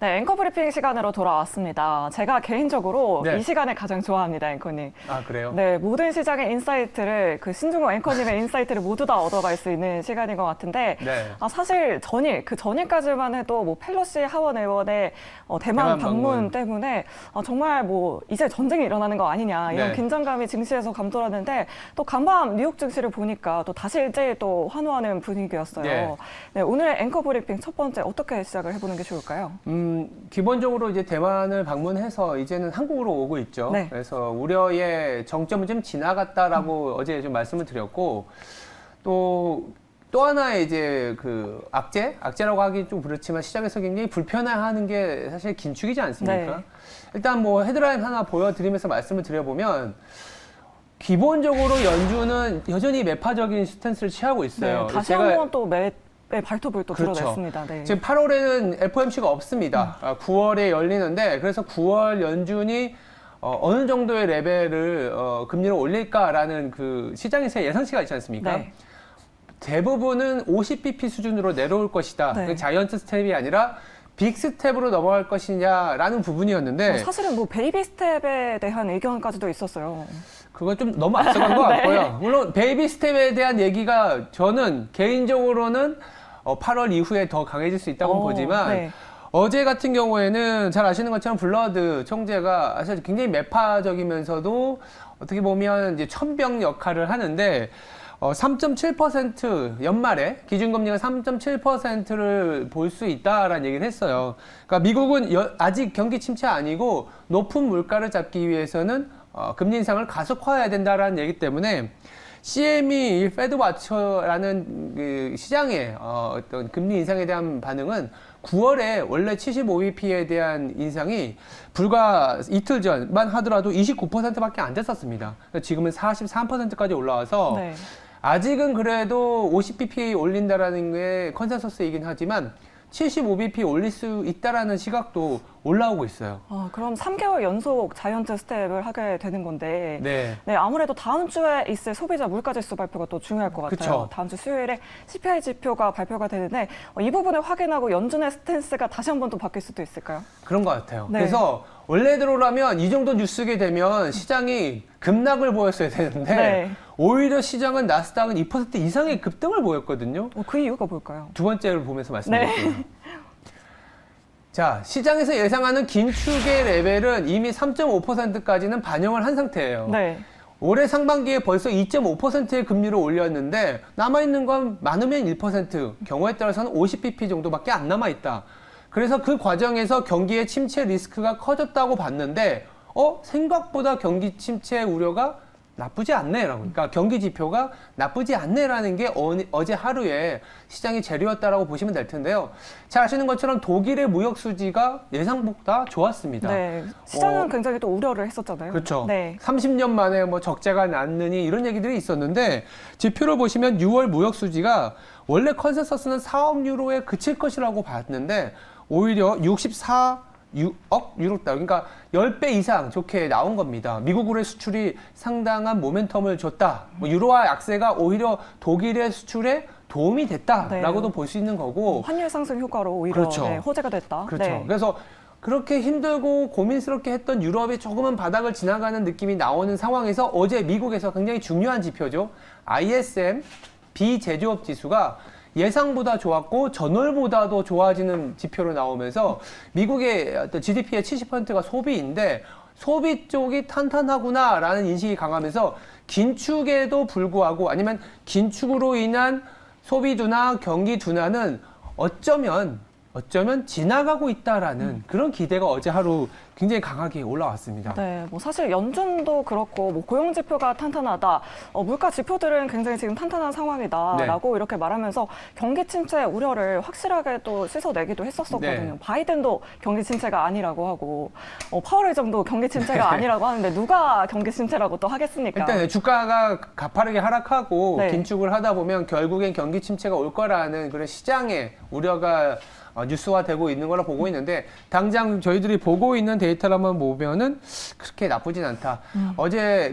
네, 앵커 브리핑 시간으로 돌아왔습니다. 제가 개인적으로 네. 이 시간을 가장 좋아합니다, 앵커님. 아, 그래요? 네, 모든 시장의 인사이트를 신중호 앵커님의 인사이트를 모두 다 얻어갈 수 있는 시간인 것 같은데 네. 사실 그 전일까지만 해도 뭐 펠로시 하원 의원의 대만 방문 때문에 정말 이제 전쟁이 일어나는 거 아니냐 이런 네. 긴장감이 증시에서 감돌았는데 또 간밤 뉴욕 증시를 보니까 또 다시 일제히 또 환호하는 분위기였어요. 네. 네, 오늘의 앵커 브리핑 첫 번째 어떻게 시작을 해보는 게 좋을까요? 기본적으로 이제 대만을 방문해서 이제는 한국으로 오고 있죠. 네. 그래서 우려의 정점은 좀 지나갔다라고 어제 좀 말씀을 드렸고, 또 하나의 이제 악재라고 하기 좀 그렇지만 시장에서 굉장히 불편해하는 게 사실 긴축이지 않습니까? 네. 일단 헤드라인 하나 보여드리면서 말씀을 드려보면, 기본적으로 연준은 여전히 매파적인 스탠스를 취하고 있어요. 네, 다시 한번 또 발톱을 또 그렇죠. 드러냈습니다. 네. 지금 8월에는 FOMC가 없습니다. 9월에 열리는데, 그래서 9월 연준이 어느 정도의 레벨을 금리를 올릴까라는 그 시장에서의 예상치가 있지 않습니까? 네. 대부분은 50bp 수준으로 내려올 것이다. 네. 그 자이언트 스텝이 아니라 빅 스텝으로 넘어갈 것이냐라는 부분이었는데, 사실은 베이비 스텝에 대한 의견까지도 있었어요. 그건 좀 너무 앞서간 것 네. 같고요. 물론 베이비 스텝에 대한 얘기가 저는 개인적으로는 8월 이후에 더 강해질 수 있다고 보지만, 네. 어제 같은 경우에는 잘 아시는 것처럼 블러드 총재가 사실 굉장히 매파적이면서도 어떻게 보면 이제 천병 역할을 하는데, 3.7% 연말에 기준금리가 3.7%를 볼 수 있다라는 얘기를 했어요. 그러니까 미국은 아직 경기 침체 아니고 높은 물가를 잡기 위해서는 금리 인상을 가속화해야 된다라는 얘기 때문에 CME 페드와처라는 그 시장의 어떤 금리 인상에 대한 반응은 9월에 원래 75bp에 대한 인상이 불과 이틀 전만 하더라도 29%밖에 안 됐었습니다. 지금은 43%까지 올라와서 네. 아직은 그래도 50bp 올린다라는 게 컨센서스이긴 하지만 75bp 올릴 수 있다라는 시각도 올라오고 있어요. 그럼 3개월 연속 자이언트 스텝을 하게 되는 건데, 네. 아무래도 다음 주에 있을 소비자 물가지수 발표가 또 중요할 것 같아요. 그쵸. 다음 주 수요일에 CPI 지표가 발표가 되는데 이 부분을 확인하고 연준의 스탠스가 다시 한 번 또 바뀔 수도 있을까요? 그런 것 같아요. 네. 그래서 원래대로라면 이 정도 뉴스게 되면 시장이 급락을 보였어야 되는데 네. 오히려 시장은 나스닥은 2% 이상의 급등을 보였거든요. 그 이유가 뭘까요? 두 번째를 보면서 말씀드릴게요. 자, 시장에서 예상하는 긴축의 레벨은 이미 3.5%까지는 반영을 한 상태예요. 네. 올해 상반기에 벌써 2.5%의 금리를 올렸는데 남아있는 건 많으면 1%, 경우에 따라서는 50bp 정도밖에 안 남아있다. 그래서 그 과정에서 경기의 침체 리스크가 커졌다고 봤는데 생각보다 경기 침체 우려가 나쁘지 않네라고. 그러니까 경기 지표가 나쁘지 않네라는 게 어제 하루에 시장이 재료였다라고 보시면 될 텐데요. 잘 아시는 것처럼 독일의 무역 수지가 예상보다 좋았습니다. 네. 시장은 굉장히 또 우려를 했었잖아요. 그렇죠. 네. 30년 만에 적자가 났느니 이런 얘기들이 있었는데 지표를 보시면 6월 무역 수지가 원래 컨센서스는 4억 유로에 그칠 것이라고 봤는데 오히려 64억 유로다. 그러니까 10배 이상 좋게 나온 겁니다. 미국으로의 수출이 상당한 모멘텀을 줬다. 유로화 약세가 오히려 독일의 수출에 도움이 됐다라고도 볼 수 있는 거고. 환율 상승 효과로 오히려 그렇죠. 호재가 됐다. 그렇죠. 네. 그래서 그렇게 힘들고 고민스럽게 했던 유럽이 조금은 바닥을 지나가는 느낌이 나오는 상황에서 어제 미국에서 굉장히 중요한 지표죠. ISM 비제조업 지수가 예상보다 좋았고 전월보다도 좋아지는 지표로 나오면서 미국의 어떤 GDP의 70%가 소비인데 소비 쪽이 탄탄하구나라는 인식이 강하면서 긴축에도 불구하고 아니면 긴축으로 인한 소비 둔화, 경기 둔화는 어쩌면 지나가고 있다라는 그런 기대가 어제 하루 굉장히 강하게 올라왔습니다. 네, 사실 연준도 그렇고 고용 지표가 탄탄하다, 물가 지표들은 굉장히 지금 탄탄한 상황이다라고 이렇게 말하면서 경기 침체 우려를 확실하게 또 씻어내기도 했었거든요. 네. 바이든도 경기 침체가 아니라고 하고 파월 의장도 경기 침체가 아니라고 하는데 누가 경기 침체라고 또 하겠습니까? 일단 주가가 가파르게 하락하고 네. 긴축을 하다 보면 결국엔 경기 침체가 올 거라는 그런 시장의 우려가 뉴스화되고 있는 거라 보고 있는데 당장 저희들이 보고 있는 데이터를 한번 보면은 그렇게 나쁘진 않다.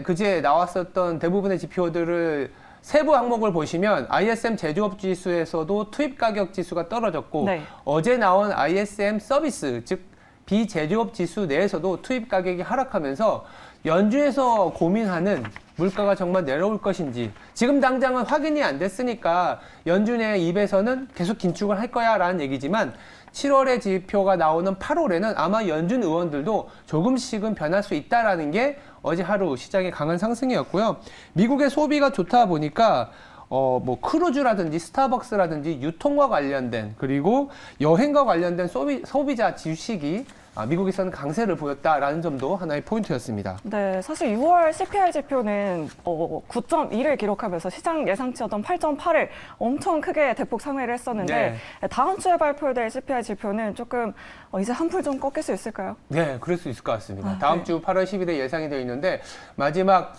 그제 나왔었던 대부분의 지표들을 세부 항목을 보시면 ISM 제조업 지수에서도 투입 가격 지수가 떨어졌고 네. 어제 나온 ISM 서비스 즉 비제조업 지수 내에서도 투입 가격이 하락하면서 연준에서 고민하는 물가가 정말 내려올 것인지 지금 당장은 확인이 안 됐으니까 연준의 입에서는 계속 긴축을 할 거야 라는 얘기지만 7월에 지표가 나오는 8월에는 아마 연준 의원들도 조금씩은 변할 수 있다라는 게 어제 하루 시장의 강한 상승이었고요. 미국의 소비가 좋다 보니까 뭐 크루즈라든지 스타벅스라든지 유통과 관련된 그리고 여행과 관련된 소비자 주식이 미국에서는 강세를 보였다라는 점도 하나의 포인트였습니다. 네, 사실 6월 CPI 지표는 9.1을 기록하면서 시장 예상치였던 8.8을 엄청 크게 대폭 상회를 했었는데 다음 주에 발표될 CPI 지표는 조금 이제 한풀 좀 꺾일 수 있을까요? 네, 그럴 수 있을 것 같습니다. 다음 주 8월 10일에 예상이 되어 있는데 마지막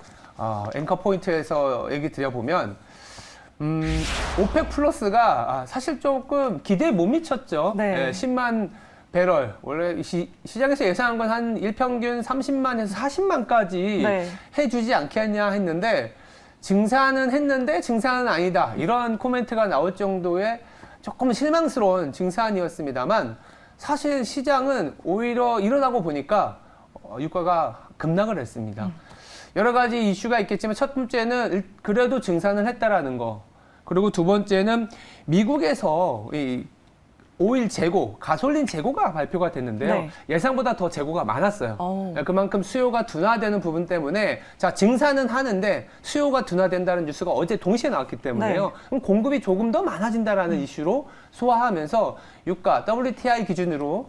앵커 포인트에서 얘기 드려보면 오펙 플러스가 사실 조금 기대에 못 미쳤죠. 네. 10만 배럴 원래 시장에서 예상한 건 한 일평균 30만에서 40만까지 네. 해주지 않겠냐 했는데 증산은 했는데 증산은 아니다 이런 코멘트가 나올 정도의 조금 실망스러운 증산이었습니다만 사실 시장은 오히려 일어나고 보니까 유가가 급락을 했습니다. 여러 가지 이슈가 있겠지만 첫 번째는 그래도 증산을 했다라는 거 그리고 두 번째는 미국에서 이 오일 재고, 가솔린 재고가 발표가 됐는데요. 네. 예상보다 더 재고가 많았어요. 그만큼 수요가 둔화되는 부분 때문에 자 증산은 하는데 수요가 둔화된다는 뉴스가 어제 동시에 나왔기 때문에요. 네. 그럼 공급이 조금 더 많아진다라는 이슈로 소화하면서 유가 WTI 기준으로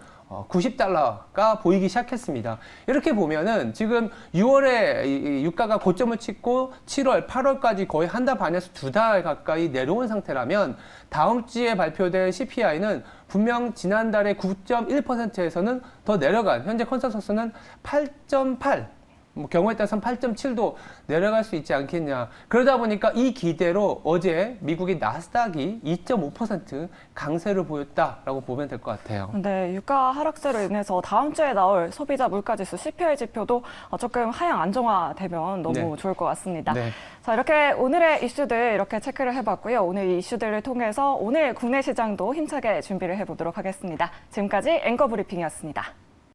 $90가 보이기 시작했습니다. 이렇게 보면은 지금 6월에 유가가 고점을 찍고 7월, 8월까지 거의 한 달 반에서 두 달 가까이 내려온 상태라면 다음 주에 발표될 CPI는 분명 지난달에 9.1%에서는 더 내려간 현재 컨센서스는 8.8 경우에 따라서는 8.7도 내려갈 수 있지 않겠냐. 그러다 보니까 이 기대로 어제 미국의 나스닥이 2.5% 강세를 보였다라고 보면 될 것 같아요. 네, 유가 하락세로 인해서 다음 주에 나올 소비자 물가지수 CPI 지표도 조금 하향 안정화되면 너무 좋을 것 같습니다. 네. 자, 이렇게 오늘의 이슈들 이렇게 체크를 해봤고요. 오늘 이 이슈들을 통해서 오늘 국내 시장도 힘차게 준비를 해보도록 하겠습니다. 지금까지 앵커 브리핑이었습니다.